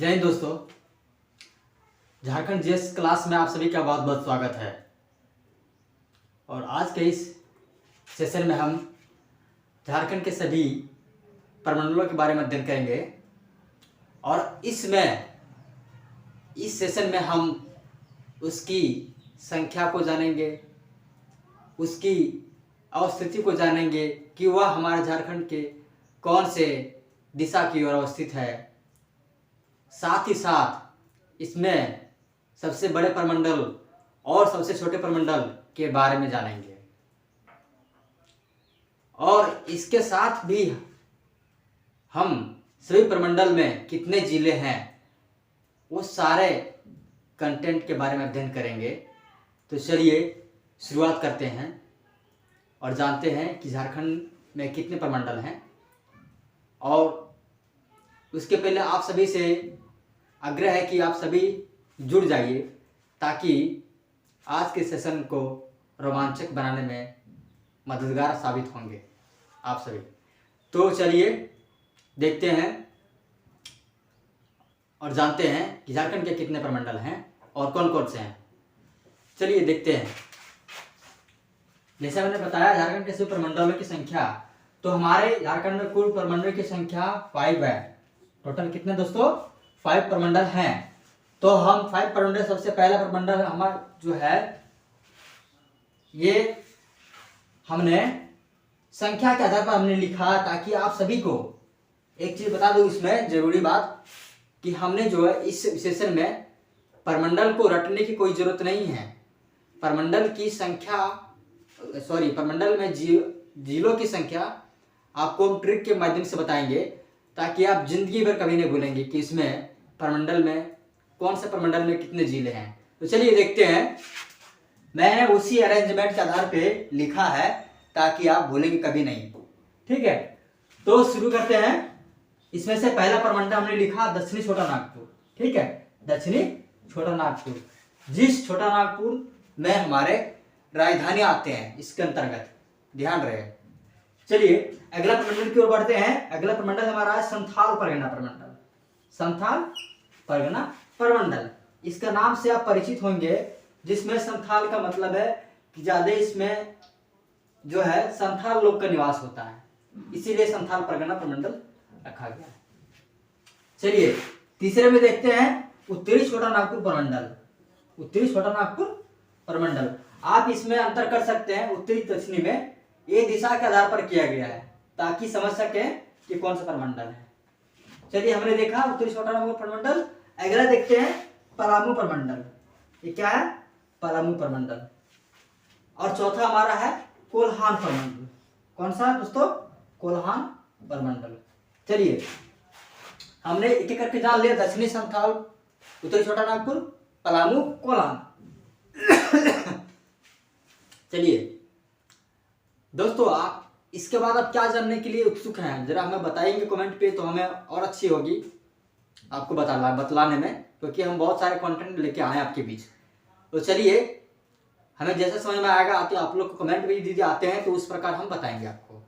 जय हिंद दोस्तों। Jharkhand GS class में आप सभी का बहुत बहुत स्वागत है। और आज के इस सेशन में हम झारखंड के सभी प्रमंडलों के बारे में अध्ययन करेंगे और इस सेशन में हम उसकी संख्या को जानेंगे, उसकी अवस्थिति को जानेंगे कि वह हमारे झारखंड के कौन से दिशा की ओर अवस्थित है। साथ ही साथ इसमें सबसे बड़े प्रमंडल और सबसे छोटे प्रमंडल के बारे में जानेंगे और इसके साथ भी हम सभी प्रमंडल में कितने जिले हैं वो सारे कंटेंट के बारे में अध्ययन करेंगे। तो चलिए शुरुआत करते हैं और जानते हैं कि झारखंड में कितने प्रमंडल हैं। और उसके पहले आप सभी से आग्रह है कि आप सभी जुड़ जाइए ताकि आज के सेशन को रोमांचक बनाने में मददगार साबित होंगे आप सभी। तो चलिए देखते हैं और जानते हैं कि झारखंड के कितने प्रमंडल हैं और कौन कौन से हैं। चलिए देखते हैं। जैसा मैंने बताया झारखंड के सभी प्रमंडलों की संख्या, तो हमारे झारखंड में कुल प्रमंडलों की संख्या 5 है। टोटल कितने दोस्तों? 5 प्रमंडल हैं। तो हम 5 प्रमंडल, सबसे पहला प्रमंडल हमारा जो है ये हमने संख्या के आधार पर हमने लिखा ताकि आप सभी को एक चीज बता दूं इसमें जरूरी बात कि हमने जो है इस सेशन में प्रमंडल को रटने की कोई जरूरत नहीं है। प्रमंडल की संख्या प्रमंडल में जिलों की संख्या आपको हम ट्रिक के माध्यम से बताएंगे ताकि आप जिंदगी भर कभी नहीं भूलेंगे कि इसमें प्रमंडल में कौन से प्रमंडल में कितने जिले हैं। तो चलिए देखते हैं। मैंने उसी अरेंजमेंट के आधार पे लिखा है ताकि आप भूलेंगे कभी नहीं। ठीक है, तो शुरू करते हैं। इसमें से पहला प्रमंडल हमने लिखा दक्षिणी छोटा नागपुर। ठीक है, दक्षिणी छोटा नागपुर, जिस छोटा नागपुर में हमारे राजधानी आते हैं इसके अंतर्गत, ध्यान रहे। चलिए अगला प्रमंडल की ओर बढ़ते हैं। अगला प्रमंडल हमारा है संथाल परगना प्रमंडल। संथाल परगना प्रमंडल, इसका नाम से आप परिचित होंगे, जिसमें संथाल का मतलब है कि ज्यादा इसमें जो है संथाल लोग का निवास होता है, इसीलिए संथाल परगना प्रमंडल रखा गया है। चलिए तीसरे में देखते हैं उत्तरी छोटा नागपुर प्रमंडल। उत्तरी छोटा नागपुर प्रमंडल, आप इसमें अंतर कर सकते हैं। उत्तरी दक्षिणी में ये दिशा के आधार पर किया गया है ताकि समझ सके कि कौन सा प्रमंडल है। चलिए हमने देखा उत्तरी छोटा नागपुर प्रमंडल। अगला देखते हैं पलामू प्रमंडल। ये क्या है? पलामू प्रमंडल। और चौथा हमारा है कोल्हान प्रमंडल। कौन सा दोस्तों? कोल्हान प्रमंडल। चलिए हमने एक एक करके जान लिया। दक्षिणी संथाल, उत्तरी छोटा नागपुर, पलामू, कोल्हान। चलिए दोस्तों, आप इसके बाद अब क्या जानने के लिए उत्सुक हैं जरा हमें बताएंगे कमेंट पे, तो हमें और अच्छी होगी आपको बतलाने में, क्योंकि हम बहुत सारे कंटेंट लेके आए हैं आपके बीच। तो चलिए हमें जैसे समझ में आएगा आप लोग को कमेंट भी दीजिए, आते हैं तो उस प्रकार हम बताएंगे आपको।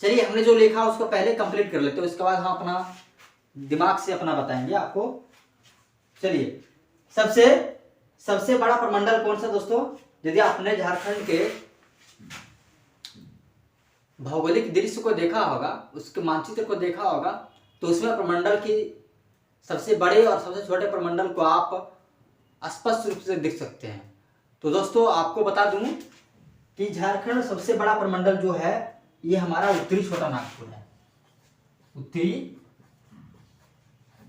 चलिए हमने जो लिखा उसको पहले कंप्लीट कर लेते हैं, उसके बाद हम अपना दिमाग से अपना बताएंगे आपको। चलिए सबसे बड़ा प्रमंडल कौन सा दोस्तों? यदि आपने झारखंड के भौगोलिक दृश्य को देखा होगा, उसके मानचित्र को देखा होगा, तो उसमें प्रमंडल की सबसे बड़े और सबसे छोटे प्रमंडल को आप स्पष्ट रूप से देख सकते हैं। तो दोस्तों आपको बता दूं कि झारखंड सबसे बड़ा प्रमंडल जो है ये हमारा उत्तरी छोटा नागपुर है। उत्तरी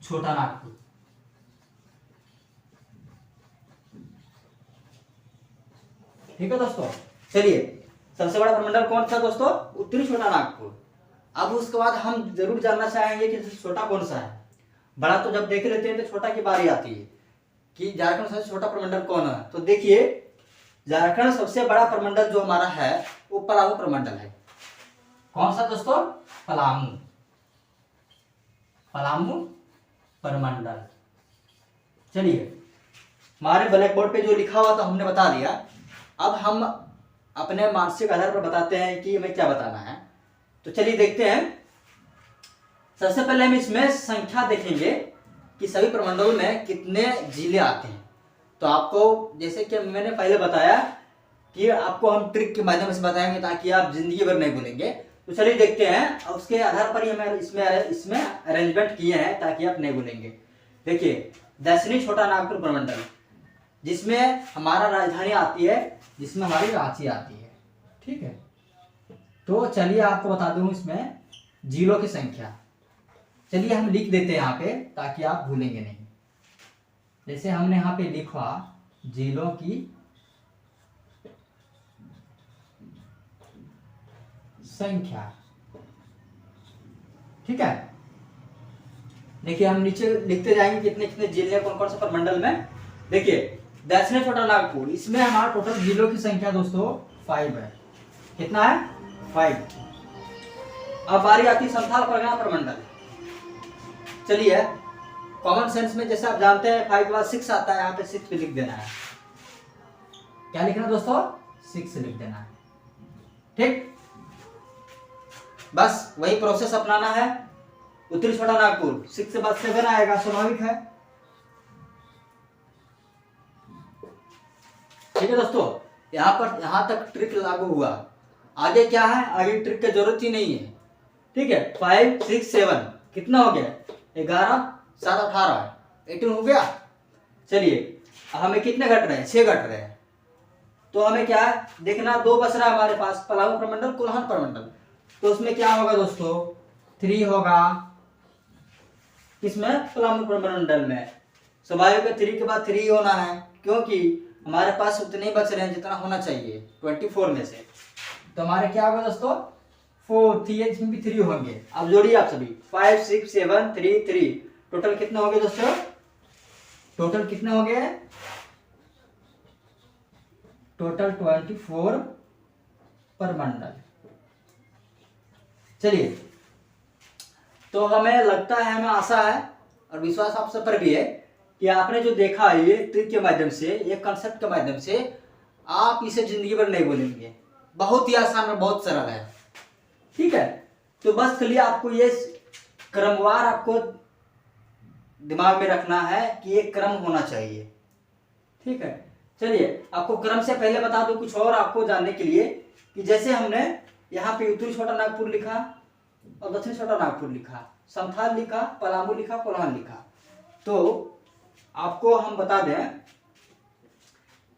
छोटा नागपुर। ठीक है दोस्तों। चलिए सबसे बड़ा प्रमंडल कौन सा दोस्तों? उत्तरी छोटा नागपुर। अब उसके बाद हम जरूर जानना चाहेंगे कि छोटा कौन सा है। बड़ा तो जब देख लेते हैं तो छोटा की बारी आती है कि झारखंड सबसे छोटा प्रमंडल कौन है। तो देखिए झारखंड सबसे बड़ा प्रमंडल जो हमारा है वो पलामू प्रमंडल है। कौन सा दोस्तों? पलामू। पलामू प्रमंडल। चलिए हमारे ब्लैक बोर्ड पे जो लिखा हुआ था हमने बता दिया। अब हम अपने मानसिक आधार पर बताते हैं कि हमें क्या बताना है। तो चलिए देखते हैं। सबसे पहले हम इसमें संख्या देखेंगे कि सभी प्रमंडलों में कितने जिले आते हैं। तो आपको जैसे कि मैंने पहले बताया कि आपको हम ट्रिक के माध्यम से बताएंगे ताकि आप जिंदगी भर नहीं भूलेंगे। तो चलिए देखते हैं, उसके आधार पर ही हमें इसमें अरेंजमेंट किए हैं ताकि आप नहीं भूलेंगे। देखिए, दक्षिणी छोटा नागपुर प्रमंडल जिसमें हमारा राजधानी आती है, जिसमें हमारी रांची आती है, ठीक है। तो चलिए आपको बता दूं इसमें जिलों की संख्या। चलिए हम लिख देते हैं यहाँ पे ताकि आप भूलेंगे नहीं। जैसे हमने यहाँ पे लिखा जिलों की संख्या, ठीक है। देखिए हम नीचे लिखते जाएंगे कितने कितने जिले कौन कौन से प्रमंडल में। देखिए दक्षिणी छोटा नागपुर, इसमें हमारा टोटल जिलों की संख्या दोस्तों 5 है। कितना है? 5। अब बारी आती है संथाल परगना प्रमंडल। चलिए कॉमन सेंस में जैसे आप जानते हैं 5 के बाद 6 आता है, यहाँ पे 6 पे लिख देना है। क्या लिखना है दोस्तों? 6 लिख देना है, ठीक। बस वही प्रोसेस अपनाना है। उत्तरी छोटा नागपुर 6 के बाद 7 आएगा, स्वाभाविक है, ठीक है दोस्तों। यहां तक ट्रिक लागू हुआ। आगे क्या है? आगे ट्रिक की जरूरत ही नहीं है, ठीक है। 5 6 7 कितना हो गया? 11 7 18 18 हो गया। चलिए हमें कितने घट रहे हैं? 6 घट रहे हैं। तो हमें क्या है देखना, 2 बच रहा है हमारे पास, पलामू प्रमंडल कोल्हान प्रमंडल। तो उसमें क्या होगा दोस्तों? 3 होगा। किसमें? पलामू प्रमंडल में। स्वाभाविक है 3 के बाद 3 होना है, क्योंकि हमारे पास उतने ही बच रहे हैं जितना होना चाहिए 24 में से। तो हमारे क्या होगा दोस्तों? 4 3, इसमें भी 3 होंगे। अब जोड़िए आप सभी, 5 6 7 3 3, टोटल कितने हो गए दोस्तों? टोटल कितने हो गए? टोटल 24 प्रमंडल। चलिए, तो हमें लगता है, हमें आशा है और विश्वास आप सब पर भी है कि आपने जो देखा है ये ट्रिक के माध्यम से, ये कंसेप्ट के माध्यम से, आप इसे जिंदगी भर नहीं भूलेंगे। बहुत ही आसान और बहुत सरल है, ठीक है। तो बस के लिए आपको ये क्रमवार आपको दिमाग में रखना है कि एक क्रम होना चाहिए, ठीक है। चलिए आपको क्रम से पहले बता दूं कुछ और आपको जानने के लिए कि जैसे हमने यहाँ पे उत्तरी छोटा नागपुर लिखा और दक्षिणी छोटा नागपुर लिखा, संथाल लिखा, पलामू लिखा, कोल्हान लिखा। तो आपको हम बता दें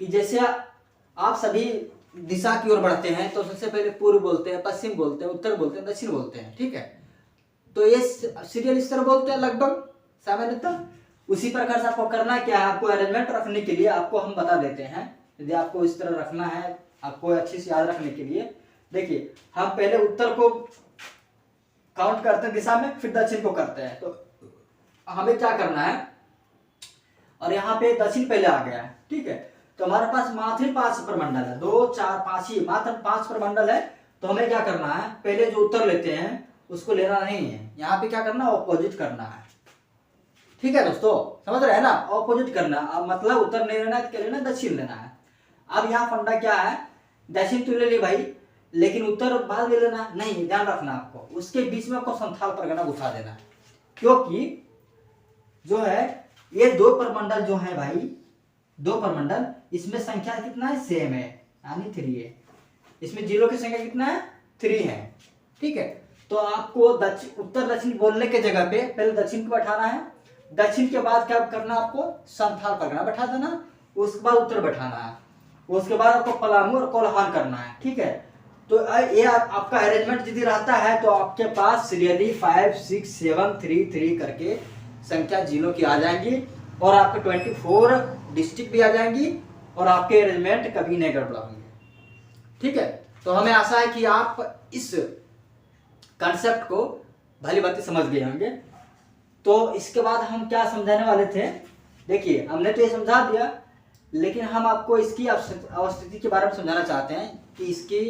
कि जैसे आप सभी दिशा की ओर बढ़ते हैं तो सबसे पहले पूर्व बोलते हैं, पश्चिम बोलते हैं, उत्तर बोलते हैं, दक्षिण बोलते हैं, ठीक है। तो ये सीरियल इस तरह बोलते हैं लगभग सामान्यतः। उसी प्रकार से आपको करना क्या है, आपको अरेंजमेंट रखने के लिए आपको हम बता देते हैं। यदि आपको इस तरह रखना है, आपको अच्छे से याद रखने के लिए, देखिए हम पहले उत्तर को काउंट करते हैं दिशा में, फिर दक्षिण को करते हैं। तो हमें क्या करना है, और यहाँ पे दक्षिण पहले आ गया है, ठीक है। तो हमारे पास मात्र 5 प्रमंडल है, 2 4 5 ही, मात्र 5 प्रमंडल है। तो हमें क्या करना है, पहले जो उत्तर लेते हैं उसको लेना नहीं है, यहाँ पे क्या करना है, ऑपोजिट करना है, ठीक है दोस्तों। समझ रहे हैं ना? ऑपोजिट करना, अब मतलब उत्तर नहीं लेना है, क्या लेना है, दक्षिण लेना है। अब यहाँ फंडा क्या है, दक्षिण तो ले ली भाई, लेकिन उत्तर बाद में लेना नहीं, ध्यान रखना आपको। उसके बीच में आपको संथाल परगना घुसा देना है, क्योंकि जो है ये 2 प्रमंडल जो है भाई, 2 प्रमंडल, इसमें संख्या कितना है, सेम है, यानी 3 है। इसमें जिलों की संख्या कितना है, 3 है, ठीक है। तो आपको उत्तर दक्षिण बोलने के जगह पे पहले दक्षिण को बैठाना है, दक्षिण के बाद क्या करना, आपको संथाल परगना बैठा देना, उसके बाद उत्तर बैठाना है, उसके बाद आपको पलामू और कोल्हान करना है, ठीक है। तो ये आपका अरेंजमेंट यदि रहता है तो आपके पास सीरियली 5 6 7 3 3 करके संख्या जिलों की आ जाएंगी, और आपके 24 डिस्ट्रिक्ट भी आ जाएंगी, और आपके अरेंजमेंट कभी नहीं गड़बड़ होंगे, ठीक है। तो हमें आशा है कि आप इस कॉन्सेप्ट को भली भांति समझ गए होंगे। तो इसके बाद हम क्या समझाने वाले थे, देखिए हमने तो ये समझा दिया, लेकिन हम आपको इसकी अवस्थिति के बारे में समझाना चाहते हैं कि इसकी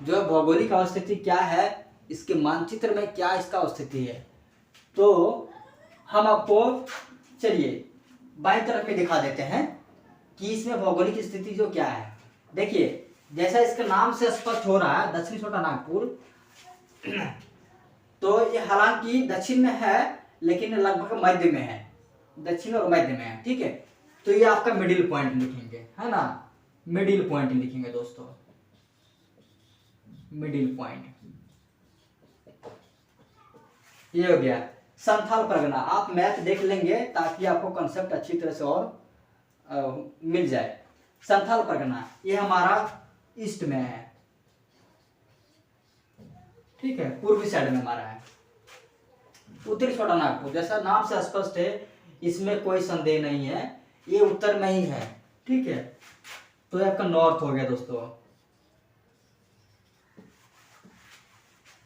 जो भौगोलिक अवस्थिति क्या है, इसके मानचित्र में क्या इसका अवस्थिति है। तो हम आपको चलिए बाईं तरफ में दिखा देते हैं कि इसमें भौगोलिक स्थिति जो क्या है। देखिए जैसा इसके नाम से स्पष्ट हो रहा है, दक्षिणी छोटा नागपुर तो ये हालांकि दक्षिण में है लेकिन लगभग मध्य में है, दक्षिण और मध्य में है, ठीक है। तो ये आपका मिडिल पॉइंट लिखेंगे, है ना, मिडिल पॉइंट लिखेंगे दोस्तों, मिडिल पॉइंट। ये हो गया संथाल परगना। आप मैप देख लेंगे ताकि आपको कंसेप्ट अच्छी तरह से और मिल जाए। संथाल परगना ये हमारा ईस्ट में है, ठीक है, पूर्वी साइड में हमारा है। उत्तरी छोटा नागपुर जैसा नाम से स्पष्ट है, इसमें कोई संदेह नहीं है, ये उत्तर में ही है, ठीक है। तो ये आपका नॉर्थ हो गया दोस्तों।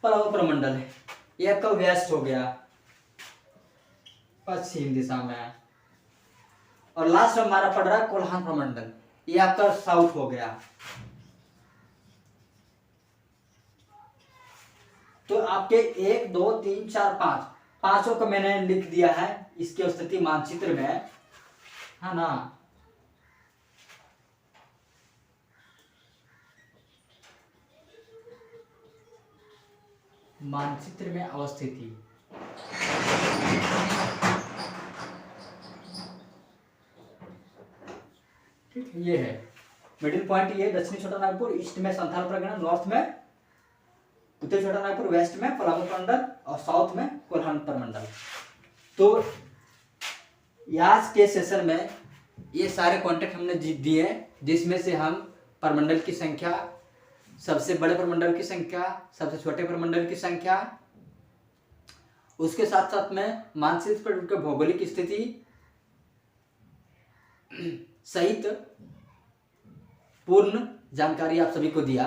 पलामू प्रमंडल है, ये आपका वेस्ट हो गया, पश्चिम दिशा में। और लास्ट में हमारा पड़ रहा है कोल्हान प्रमंडल, ये आपका साउथ हो गया। तो आपके 1 2 3 4 5 पांचों को मैंने लिख दिया है इसकी स्थिति मानचित्र में, है ना। मानचित्र में अवस्थिति, ठीक है, ये है मिडिल पॉइंट। ये दक्षिणी छोटा नागपुर, ईस्ट में संथाल परगना, नॉर्थ में उत्तरी छोटा नागपुर, वेस्ट में पलामू प्रमंडल और साउथ में कोल्हान प्रमंडल। तो आज के सेशन में ये सारे कॉन्टेक्ट हमने दिए, जिसमें से हम प्रमंडल की संख्या, सबसे बड़े प्रमंडल की संख्या, सबसे छोटे प्रमंडल की संख्या, उसके साथ साथ में मानचित्र पर उनके भौगोलिक स्थिति सहित पूर्ण जानकारी आप सभी को दिया।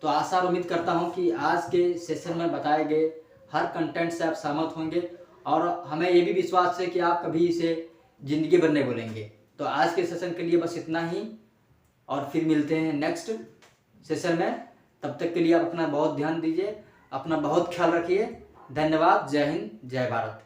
तो आशा और उम्मीद करता हूं कि आज के सेशन में बताए गए हर कंटेंट से आप सहमत होंगे, और हमें ये भी विश्वास है कि आप कभी इसे जिंदगी भर नहीं भूलेंगे। तो आज के सेशन के लिए बस इतना ही, और फिर मिलते हैं नेक्स्ट सेशन में। तब तक के लिए आप अपना बहुत ध्यान दीजिए, अपना बहुत ख्याल रखिए। धन्यवाद। जय हिंद, जय भारत।